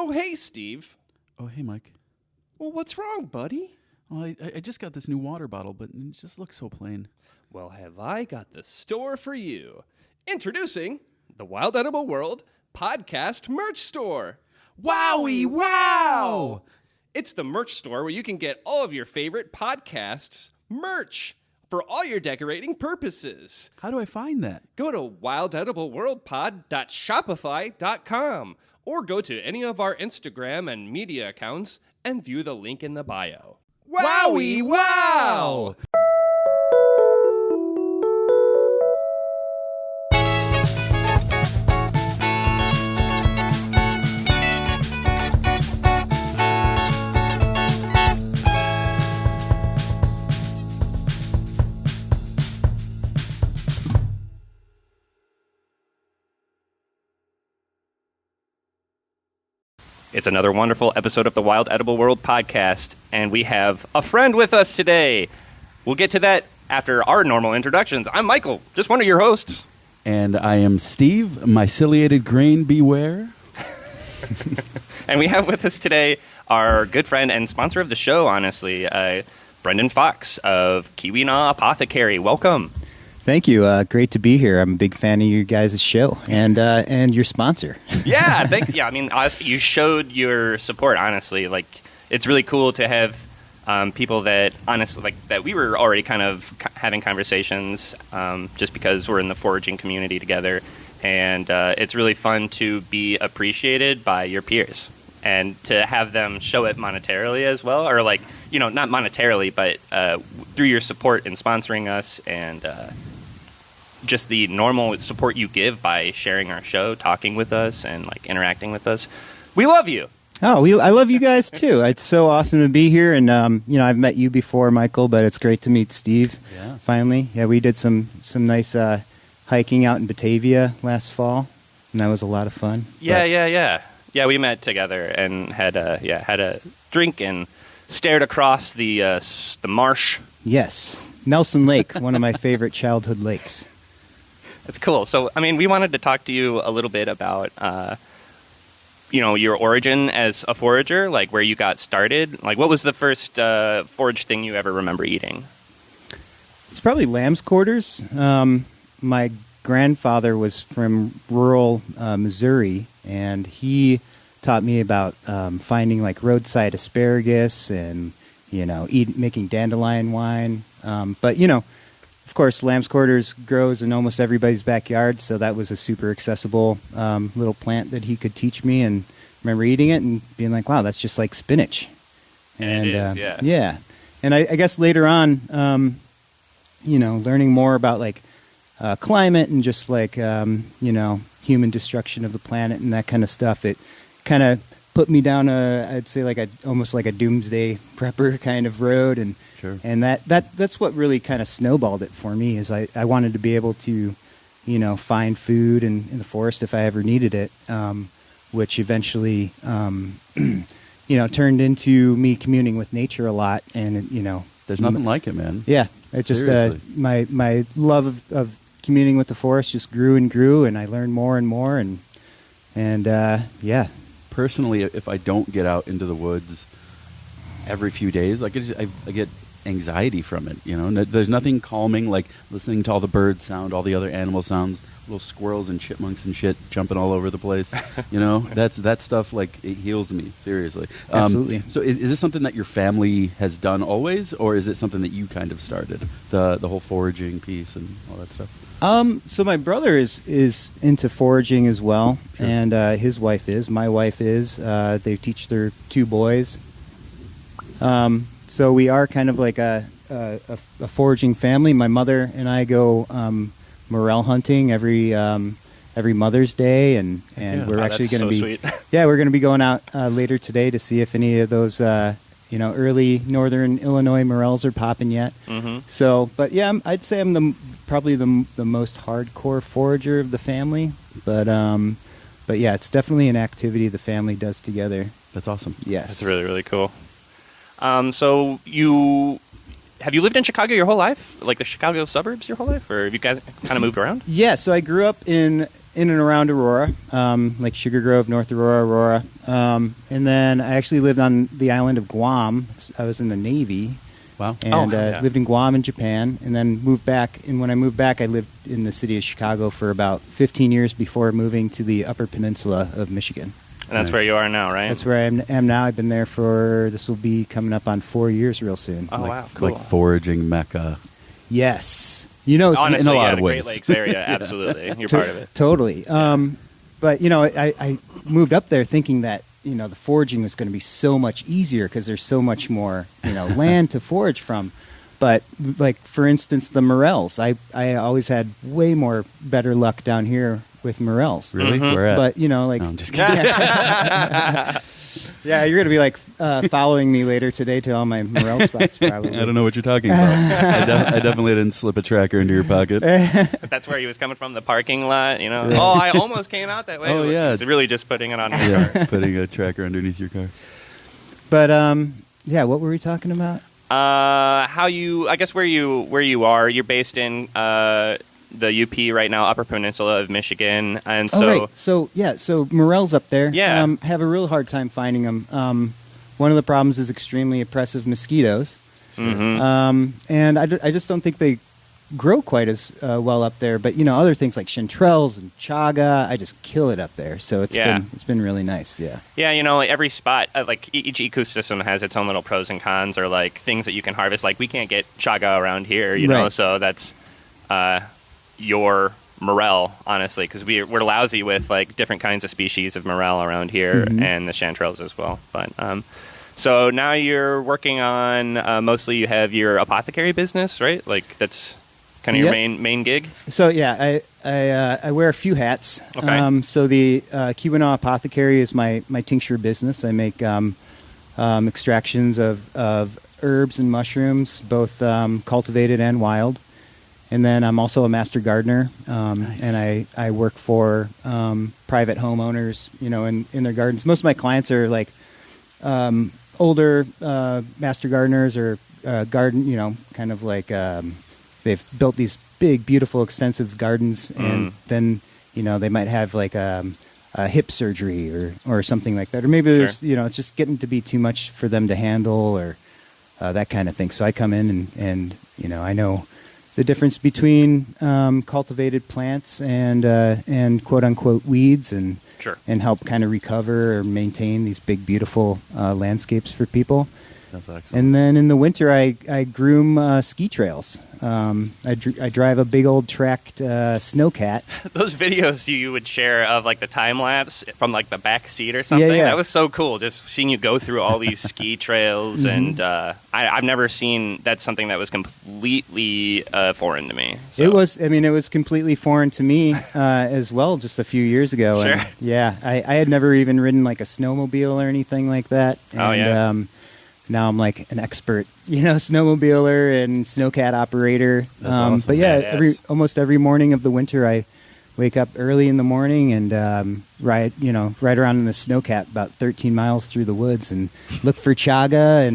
Oh, hey, Steve. Oh, hey, Mike. Well, what's wrong, buddy? Well, I just got this new water bottle, but it just looks so plain. Well, have I got the store for you. Introducing the Wild Edible World Podcast Merch Store. Wowie wow! It's the merch store where you can get all of your favorite podcasts merch for all your decorating purposes. How do I find that? Go to wildedibleworldpod.shopify.com or go to any of our Instagram and media accounts and view the link in the bio. Wowie wow! It's another wonderful episode of the Wild Edible World podcast, and we have a friend with us today. We'll get to that after our normal introductions. I'm Michael, just one of your hosts. And I am Steve, myceliated grain beware. And we have with us today our good friend and sponsor of the show, honestly, Brendon Fox of Keweenaw Apothecary. Welcome. Thank you. Great to be here. I'm a big fan of you guys' show and your sponsor. Yeah, I mean, you showed your support, honestly. Like, it's really cool to have people that, honestly, like, that we were already kind of having conversations just because we're in the foraging community together. And it's really fun to be appreciated by your peers and to have them show it monetarily as well. Or, like, you know, not monetarily, but through your support in sponsoring us and just the normal support you give by sharing our show, talking with us, and like interacting with us. We love you. Oh, I love you guys too. It's so awesome to be here, and I've met you before, Michael, but it's great to meet Steve. Yeah. Finally, we did some nice hiking out in Batavia last fall, and that was a lot of fun. Yeah. We met together and had a drink and stared across the marsh. Yes, Nelson Lake, one of my favorite childhood lakes. It's cool. So, I mean, we wanted to talk to you a little bit about, your origin as a forager, like where you got started. Like, what was the first forage thing you ever remember eating? It's probably lamb's quarters. My grandfather was from rural Missouri, and he taught me about finding like roadside asparagus and making dandelion wine. But of course, lamb's quarters grows in almost everybody's backyard, so that was a super accessible little plant that he could teach me. And I remember eating it and being like, "Wow, that's just like spinach." And it is, yeah. Yeah. And I guess later on, learning more about like climate and just like human destruction of the planet and that kind of stuff, it kind of put me down I'd say like almost like a doomsday prepper kind of road, and Sure. And that's what really kind of snowballed it for me. Is I wanted to be able to, find food in the forest if I ever needed it, which eventually, turned into me communing with nature a lot. And There's nothing like it, man. Yeah, it just Seriously. my love of communing with the forest just grew and grew, and I learned more and more, and yeah. Personally, if I don't get out into the woods every few days, like I get anxiety from it. There's nothing calming like listening to all the bird sound, all the other animal sounds, little squirrels and chipmunks and shit jumping all over the place. That stuff, like, it heals me, seriously. Absolutely. So is this something that your family has done always, or is it something that you kind of started, the whole foraging piece and all that stuff? So my brother is into foraging as well, Sure. and his wife is. My wife is. They teach their two boys. So we are kind of like a foraging family. My mother and I go morel hunting every Mother's Day, and we're actually going to be sweet. we're going to be going out later today to see if any of those early northern Illinois morels are popping yet. Mm-hmm. So, but yeah, I'd say I'm probably the most hardcore forager of the family. But yeah, it's definitely an activity the family does together. That's awesome. Yes, That's really, really cool. So have you lived in Chicago your whole life? Like the Chicago suburbs your whole life? Or have you guys kind of moved around? Yeah, so I grew up in in and around Aurora, like Sugar Grove, North Aurora. And then I actually lived on the island of Guam. I was in the Navy. Wow. And lived in Guam and Japan, and then moved back. And when I moved back, I lived in the city of Chicago for about 15 years before moving to the Upper Peninsula of Michigan. And that's where you are now, right? That's where I am now. I've been there for, this will be coming up on 4 years real soon. Oh, wow. Cool. Like foraging mecca. Yes. You know, Honestly, in a lot yeah, of the ways. Great Lakes area, absolutely. You're part of it. Totally. But, you know, I moved up there thinking that, you know, the foraging was going to be so much easier because there's so much more, you know, land to forage from. But, like, for instance, the morels. I always had way more better luck down here with morels. Really? Where at? But, you know, like... No, I'm just kidding. Yeah, you're going to be, like, following me later today to all my morel spots, probably. I don't know what you're talking about. I definitely didn't slip a tracker into your pocket. That's where he was coming from, the parking lot, you know. Oh, I almost came out that way. Oh, yeah. He's really just putting it on his Yeah, car. putting a tracker underneath your car. But, yeah, what were we talking about? I guess where you are, you're based in the UP right now, Upper Peninsula of Michigan, and so right. So morels up there. Yeah. Have a real hard time finding them. One of the problems is extremely oppressive mosquitoes. Mhm. And I just don't think they grow quite as well up there. But, you know, other things like chanterelles and chaga, I just kill it up there. So it's been really nice, yeah. Yeah, you know, like every spot, like each ecosystem has its own little pros and cons, or like things that you can harvest. Like we can't get chaga around here, you know, Right. so that's your morel, honestly, because we're lousy with like different kinds of species of morel around here, and the chanterelles as well. But so now you're working on mostly you have your apothecary business, right? Like that's kind of your main gig. So yeah, I wear a few hats. Okay. So the Keweenaw Apothecary is my tincture business. I make extractions of herbs and mushrooms, both cultivated and wild. And then I'm also a master gardener, Nice. and I work for private homeowners, you know, in their gardens. Most of my clients are like older master gardeners or garden, you know, kind of like they've built these big, beautiful, extensive gardens, and then, you know, they might have like a hip surgery or something like that. Or maybe there's, you know, it's just getting to be too much for them to handle or that kind of thing. So I come in and you know, I know the difference between cultivated plants and quote unquote weeds, and help kind of recover or maintain these big, beautiful landscapes for people. That's excellent. And then in the winter, I groom ski trails. I drive a big old tracked snowcat. Those videos you would share of like the time lapse from like the back seat or something, Yeah. that was so cool. Just seeing you go through all these ski trails, and I've never seen that's something that was completely foreign to me. So. It was completely foreign to me as well just a few years ago. Sure. And, yeah, I had never even ridden like a snowmobile or anything like that. And, now I'm like an expert, you know, snowmobiler and snowcat operator. That's awesome. But yeah, Badass. almost every morning of the winter, I wake up early in the morning and ride around in the snowcat about 13 miles through the woods and look for chaga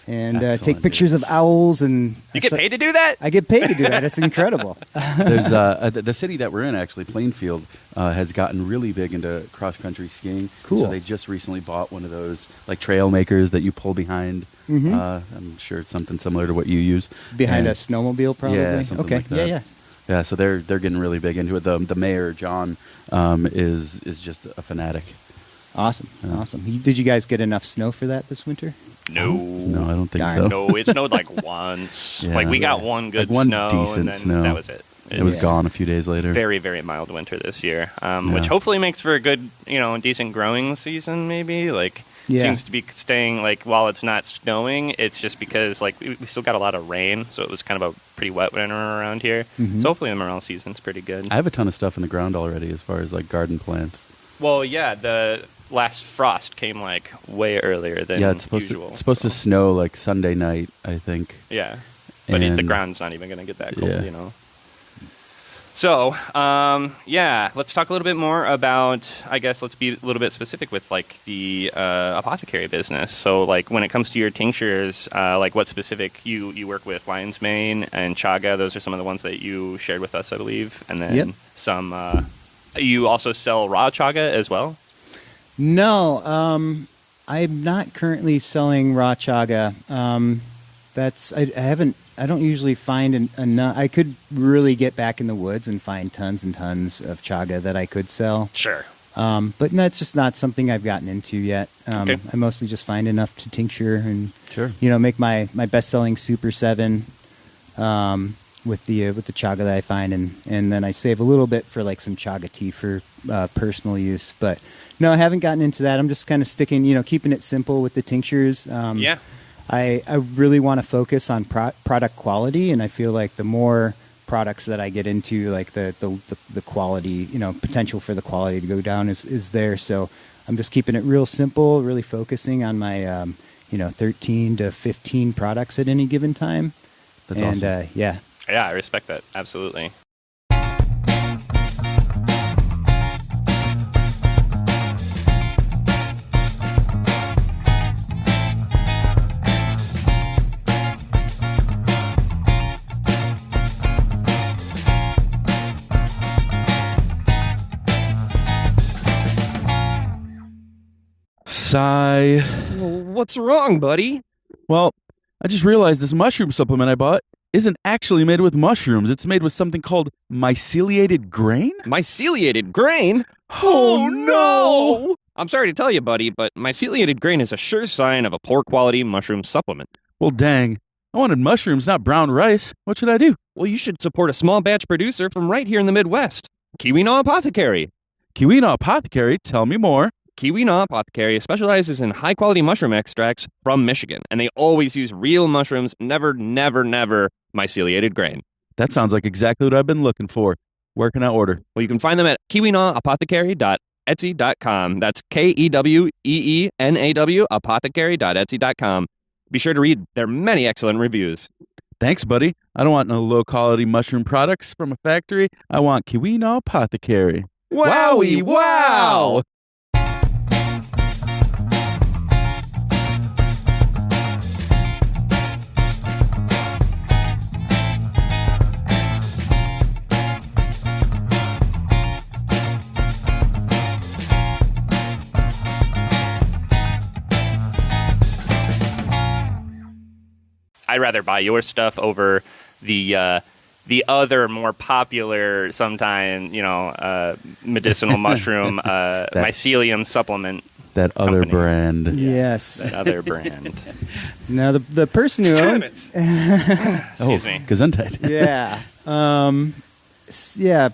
and take pictures of owls. And You get paid to do that? I get paid to do that. It's incredible. There's the city that we're in, actually, Plainfield, has gotten really big into cross-country skiing. Cool. So they just recently bought one of those like trail makers that you pull behind. I'm sure it's something similar to what you use. Behind And- a snowmobile, probably? Yeah, something okay. like that. Yeah. Yeah, so they're getting really big into it. The mayor, John, is just a fanatic. Awesome. Yeah. Awesome. Did you guys get enough snow for that this winter? No. No, I don't think Darn. so. No, it snowed like once. Yeah. Like we got one good Like one snow, decent and then snow. that was it. It was Yeah. gone a few days later. Very, very mild winter this year, Yeah. which hopefully makes for a good, you know, decent growing season. Maybe like Yeah. seems to be staying like while it's not snowing, it's just because like we still got a lot of rain, so it was kind of a pretty wet winter around here. Mhm. So hopefully the morel season's pretty good. I have a ton of stuff in the ground already as far as like garden plants. Well, yeah, the last frost came like way earlier than Yeah, it's supposed usual. to snow like Sunday night, I think. Yeah, but the And- ground's not even going to get that cold, Yeah. you know. So, let's talk a little bit more about, I guess, let's be a little bit specific with, like, the apothecary business. So, like, when it comes to your tinctures, like, what specific, you work with lion's mane and chaga. Those are some of the ones that you shared with us, I believe. And then Yep. some You also sell raw chaga as well? No, I'm not currently selling raw chaga. I don't usually find enough. I could really get back in the woods and find tons and tons of chaga that I could sell. Sure. But that's just not something I've gotten into yet. Okay. I mostly just find enough to tincture and Sure. make my best-selling Super 7 with the chaga that I find, and then I save a little bit for like some chaga tea for personal use. But no, I haven't gotten into that. I'm just kind of sticking, keeping it simple with the tinctures. Yeah. I really want to focus on product quality, and I feel like the more products that I get into, like the quality, potential for the quality to go down is there. So I'm just keeping it real simple, really focusing on my 13 to 15 products at any given time. That's and awesome. Yeah, I respect that. Absolutely. Sigh. Well, what's wrong, buddy? Well, I just realized this mushroom supplement I bought isn't actually made with mushrooms. It's made with something called myceliated grain? Myceliated grain? Oh, no! I'm sorry to tell you, buddy, but myceliated grain is a sure sign of a poor quality mushroom supplement. Well, dang. I wanted mushrooms, not brown rice. What should I do? Well, you should support a small batch producer from right here in the Midwest, Keweenaw Apothecary. Keweenaw Apothecary, tell me more. Keweenaw Apothecary specializes in high-quality mushroom extracts from Michigan, and they always use real mushrooms, never myceliated grain. That sounds like exactly what I've been looking for. Where can I order? Well, you can find them at keweenawapothecary.etsy.com. That's KEWEENAW apothecary.etsy.com. Be sure to read their many excellent reviews. Thanks, buddy. I don't want no low-quality mushroom products from a factory. I want Keweenaw Apothecary. Wowie wow! I'd rather buy your stuff over the other more popular, sometime medicinal mushroom mycelium supplement. That other company. brand. Yes. That other brand. Now the person who Damn owns, it. Excuse me. Gesundheit. yeah, yeah.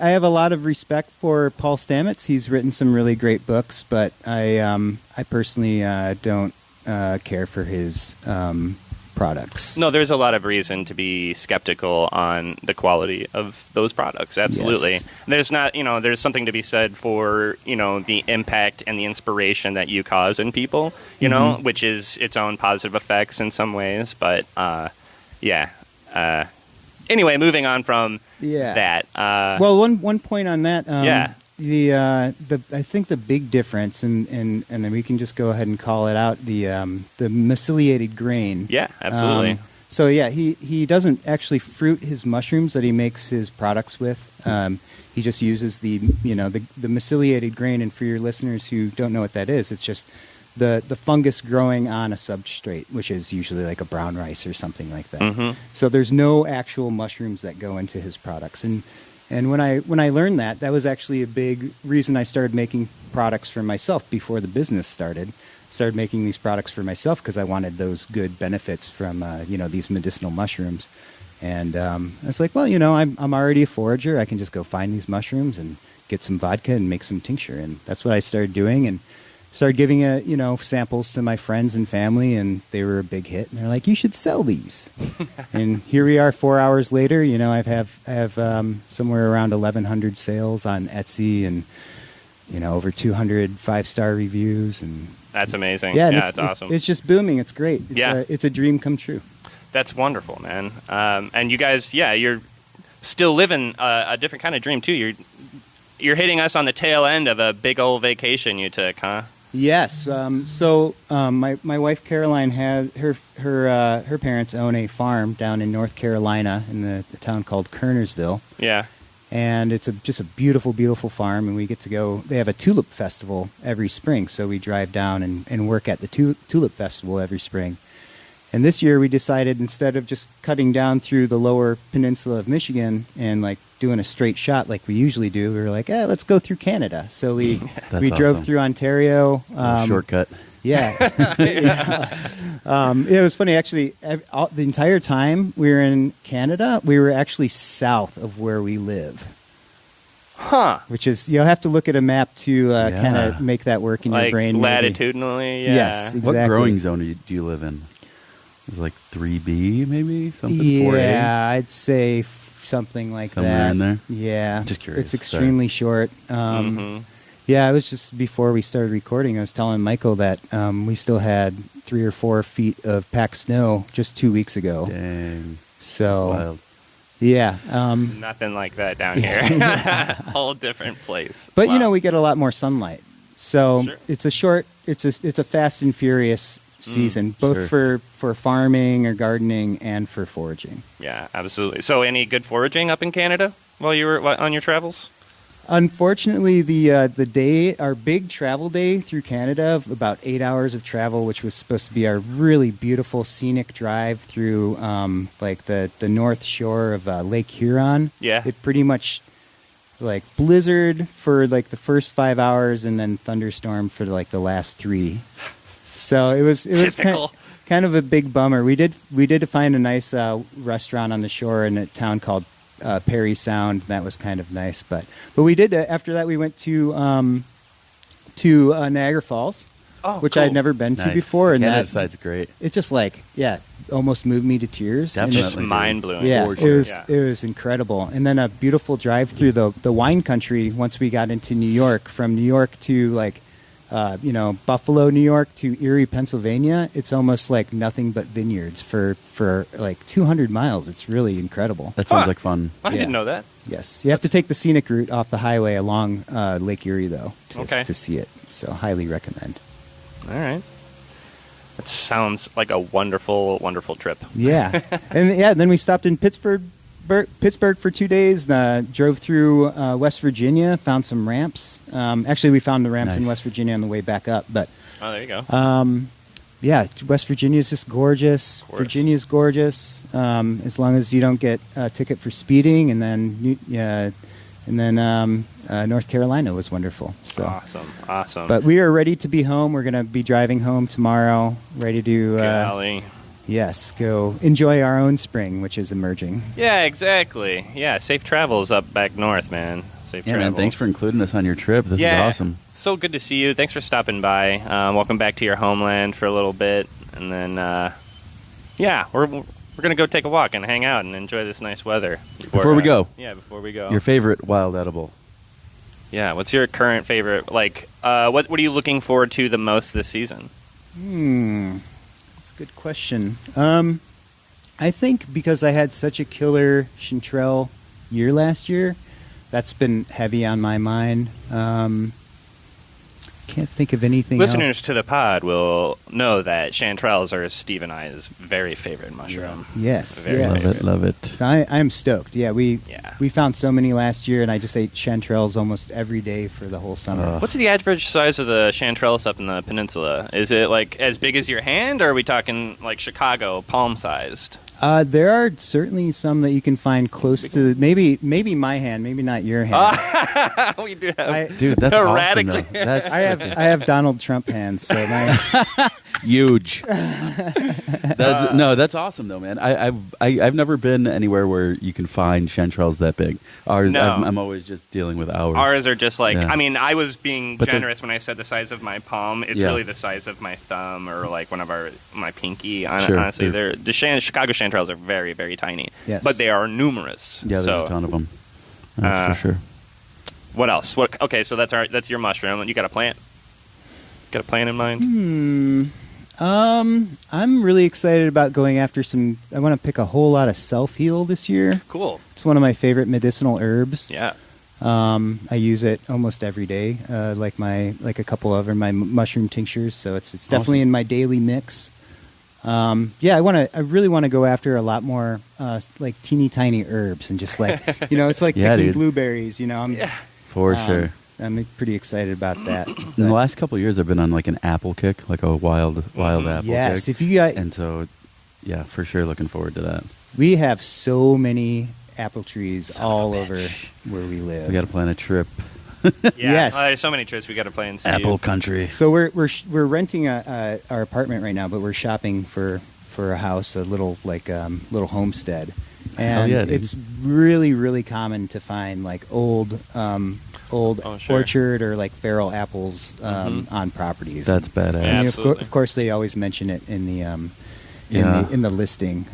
I have a lot of respect for Paul Stamets. He's written some really great books, but I personally don't care for his products. No, there's a lot of reason to be skeptical on the quality of those products. Absolutely. Yes. There's not, there's something to be said for, the impact and the inspiration that you cause in people, which is its own positive effects in some ways. But, anyway, moving on from that. Well, one point on that. Yeah. I think the big difference, and then we can just go ahead and call it out, the myceliated grain. Yeah, absolutely. So yeah, he doesn't actually fruit his mushrooms that he makes his products with. He just uses the myceliated grain. And for your listeners who don't know what that is, it's just the fungus growing on a substrate, which is usually like a brown rice or something like that. Mm-hmm. So there's no actual mushrooms that go into his products. And when I learned that was actually a big reason I started making products for myself before the business started. Started making these products for myself because I wanted those good benefits from these medicinal mushrooms. And I was like, well, I'm already a forager. I can just go find these mushrooms and get some vodka and make some tincture. And that's what I started doing, and started giving samples to my friends and family, and they were a big hit. And they're like, you should sell these. And here we are 4 hours later. I have somewhere around 1,100 sales on Etsy, and over 200 5-star reviews. And That's amazing. yeah, That's awesome. It's just booming. It's great. It's a dream come true. That's wonderful, man. And you guys, you're still living a different kind of dream too. You're hitting us on the tail end of a big old vacation you took, huh? Yes. My wife Caroline had her parents own a farm down in North Carolina in the town called Kernersville. Yeah. And it's just a beautiful, beautiful farm, and we get to go. They have a tulip festival every spring, so we drive down and work at the tulip festival every spring. And this year we decided, instead of just cutting down through the lower peninsula of Michigan and like doing a straight shot like we usually do, we were like, let's go through Canada. So we drove through Ontario. Shortcut. Yeah. It was funny, actually. The entire time we were in Canada, we were actually south of where we live. Huh. Which is, you'll have to look at a map to kind of make that work in your brain. Latitudinally, yeah. Yes, exactly. What growing zone do you live in? Is it like 3B, maybe? Something 4A? 4A? Yeah, I'd say something like Somewhere that. in there? Yeah. Just curious. It's extremely short. Yeah, it was just before we started recording, I was telling Michael that we still had 3 or 4 feet of packed snow just 2 weeks ago. Dang. So, Wild. yeah. Nothing like that down here. Whole different place. But, Wow. we get a lot more sunlight. So Sure. it's a fast and furious season, both for farming or gardening and for foraging. Yeah, absolutely. So any good foraging up in Canada while you were on your travels? Unfortunately, our big travel day through Canada of about 8 hours of travel, which was supposed to be our really beautiful scenic drive through like the north shore of Lake Huron. Yeah. It pretty much like blizzard for like the first 5 hours and then thunderstorm for like the last 3. So it was kind of a big bummer. We did find a nice restaurant on the shore in a town called Perry Sound. That was kind of nice, but we did after that we went to Niagara Falls, which cool. I'd never been to Nice. before, and Canada that side's great. it just almost moved me to tears. Definitely. Just mind blowing. Yeah, For sure. it was incredible. And then a beautiful drive through the wine country once we got into New York. From New York to Buffalo, New York to Erie, Pennsylvania. It's almost like nothing but vineyards for like 200 miles. It's really incredible. That sounds like fun. I didn't know that. Yes, you have to take the scenic route off the highway along Lake Erie though Okay. to see it. So highly recommend. All right. That sounds like a wonderful, wonderful trip. Yeah, and then we stopped in Pittsburgh for 2 days. Drove through West Virginia, found some ramps. Actually, we found the ramps in Nice. West Virginia on the way back up. But Oh, there you go. yeah, West Virginia is just gorgeous. Of course. Virginia's gorgeous, as long as you don't get a ticket for speeding. And then North Carolina was wonderful. So. Awesome. But we are ready to be home. We're going to be driving home tomorrow, ready to Golly. go enjoy our own spring, which is emerging. Yeah, exactly. Yeah, safe travels up back north, man. Safe Yeah, travels. man, thanks for including us on your trip. This is awesome. So good to see you. Thanks for stopping by. Welcome back to your homeland for a little bit, and then we're gonna go take a walk and hang out and enjoy this nice weather Before we go. Yeah, before we go. Your favorite wild edible? Yeah, what's your current favorite? Like, what are you looking forward to the most this season? That's a good question. I think because I had such a killer chanterelle year last year, that's been heavy on my mind. Can't think of anything Listeners else. to the pod will know that chanterelles are Steve and I's very favorite mushroom. Yes, Very yes. favorite. Love it. So I'm stoked. Yeah, we Yeah. found so many last year, and I just ate chanterelles almost every day for the whole summer. What's the average size of the chanterelles up in the peninsula? Is it like as big as your hand, or are we talking like Chicago, palm-sized? There are certainly some that you can find close to maybe my hand, maybe not your hand. We do have. Dude, that's awesome. Radically. Though. That's I have Donald Trump hands, so my huge. That's awesome though, man. I've never been anywhere where you can find chanterelles that big. Ours, No. I'm always just dealing with ours. Ours are just like, Yeah. I mean, I was being But generous when I said the size of my palm. It's Yeah. really the size of my thumb or like my pinky. Sure, Honestly, sure. the Chicago chanterelles are very, very tiny. Yes. But they are numerous. Yeah, there's so, a ton of them. That's for sure. What else? Okay, so that's your mushroom. You got a plant? Got a plant in mind? I'm really excited about going after some. I want to pick a whole lot of self-heal this year. Cool. It's one of my favorite medicinal herbs. Yeah. I use it almost every day, like a couple of my mushroom tinctures. So it's definitely in my daily mix. Yeah, I really want to go after a lot more like teeny tiny herbs and just like it's like Yeah, picking dude. blueberries. For sure. I'm pretty excited about that. In the last couple of years, I've been on like an apple kick, like a wild apple Yes, kick. if you got, And so, yeah, for sure, looking forward to that. we have so many apple trees all over where we live. We got to plan a trip. Yeah. Yes. There's so many trips we got to play in Steve. Apple country. So we're renting our apartment right now, but we're shopping for a house, a little little homestead, and yeah, dude. it's really really common to find like old Oh, sure. orchard or like feral apples on properties. That's badass. Yeah. I mean, Absolutely. of course, they always mention it in the Yeah. in the listing.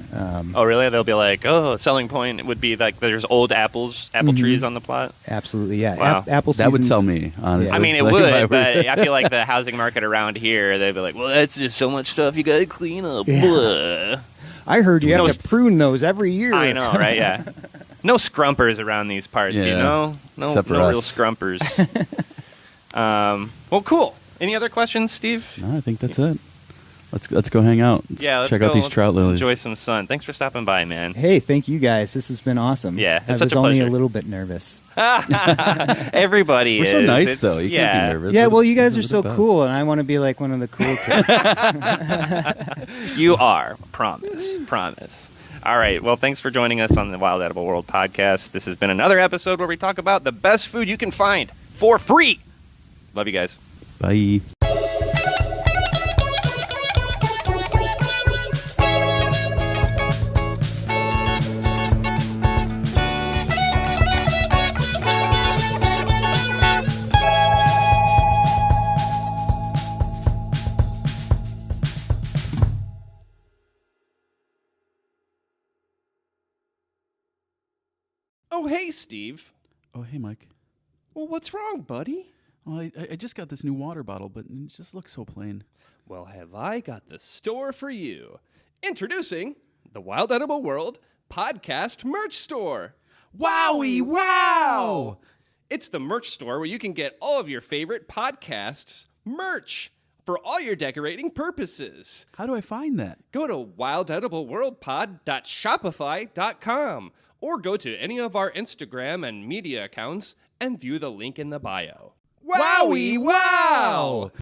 Oh, really? They'll be like, a selling point would be like there's old apple trees on the plot. Absolutely, yeah. Wow. Apple That would seasons- sell me, honestly. Yeah. I mean, it Like, if I would, were- but I feel like the housing market around here, they'd be like, well, that's just so much stuff you got to clean up. Yeah. Blah. I heard you No, have to prune those every year. I know, right? Yeah. No scrumpers around these parts, you Yeah. know? No, Except for no us. real scrumpers. Well, cool. Any other questions, Steve? No, I think that's it. Let's go hang out. Let's check go. out these Let's trout lilies. Enjoy some sun. Thanks for stopping by, man. Hey, thank you guys. This has been awesome. Yeah, it's I such was a only pleasure. a little bit nervous. Everybody We're is. so nice, It's- though. You yeah. can't be nervous. Yeah, well, you guys What are is so it about? cool, and I want to be like one of the cool kids. You are. Promise. All right. Well, thanks for joining us on the Wild Edible World podcast. This has been another episode where we talk about the best food you can find for free. Love you guys. Bye. Oh, hey, Steve. Oh, hey, Mike. Well, what's wrong, buddy? Well, I just got this new water bottle, but it just looks so plain. Well, have I got the store for you? Introducing the Wild Edible World Podcast Merch Store. Wowie wow! It's the merch store where you can get all of your favorite podcasts merch for all your decorating purposes. How do I find that? Go to wildedibleworldpod.shopify.com or go to any of our Instagram and media accounts and view the link in the bio. Wowie wow!